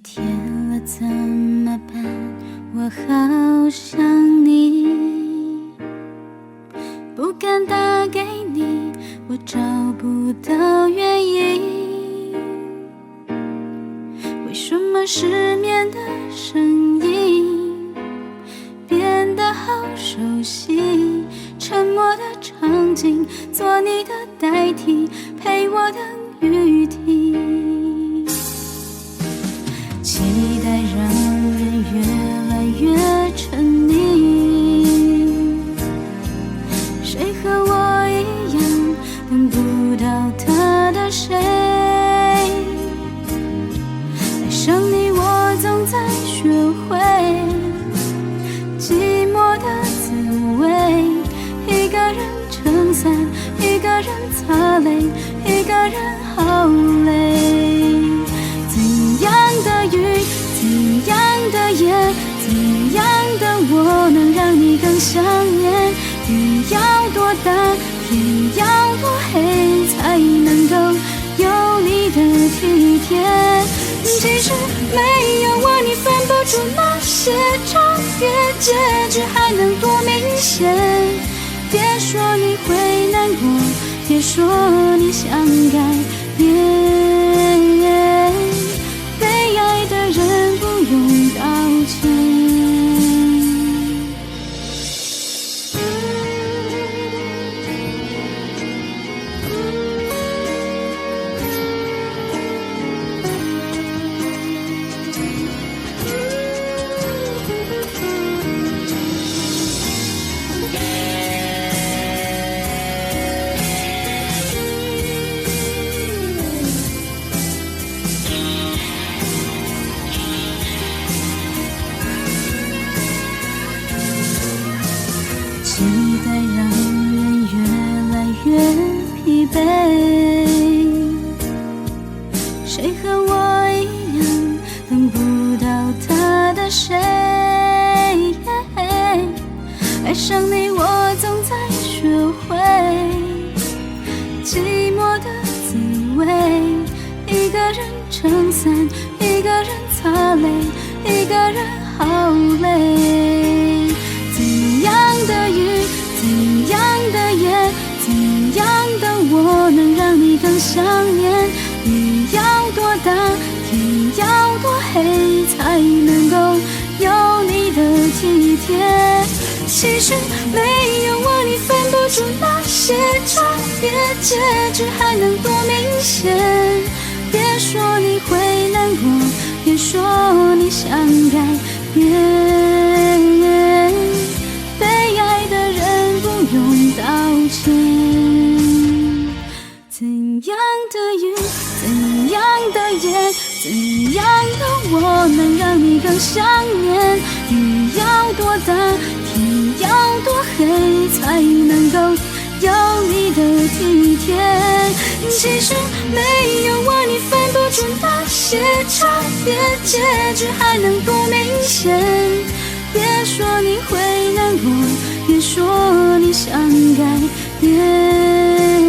天了怎么办？我好想你，不敢打给你，我找不到原因。为什么失眠的声音变得好熟悉？沉默的场景，做你的代替，陪我等雨停。期待让人越来越沉溺，谁和我一样等不到他的谁？爱上你我总在学会寂寞的滋味，一个人撑伞，一个人擦泪，一个人好累。怎样的雨，怎样的夜，怎样的我能让你更想念？雨要多大，天要多黑，才能够有你的体贴？其实没有我你分不出那些差别，结局还能多明显？别说你会难过，别说你想改变，被爱的人不用道歉。期待让人越来越疲惫，谁和我一样等不到他的谁？爱上你我总在学会寂寞的滋味，一个人撑伞，一个人擦泪，一个人好累。怎样的雨，怎样的夜，怎样的我能让你更想念？雨要多大，天要多黑，才能够有你的体贴？其实没有我你分不出那些差别，结局还能多明显？别说你会难过，别说你想改变，被爱的人不用道歉。怎样的雨，怎样的夜，怎样的我能让你更想念？雨要多大，天要多黑，才能够有你的体贴？其实没有我你分不出那些差别，结局还能多明显？别说你会难过，别说你想改变。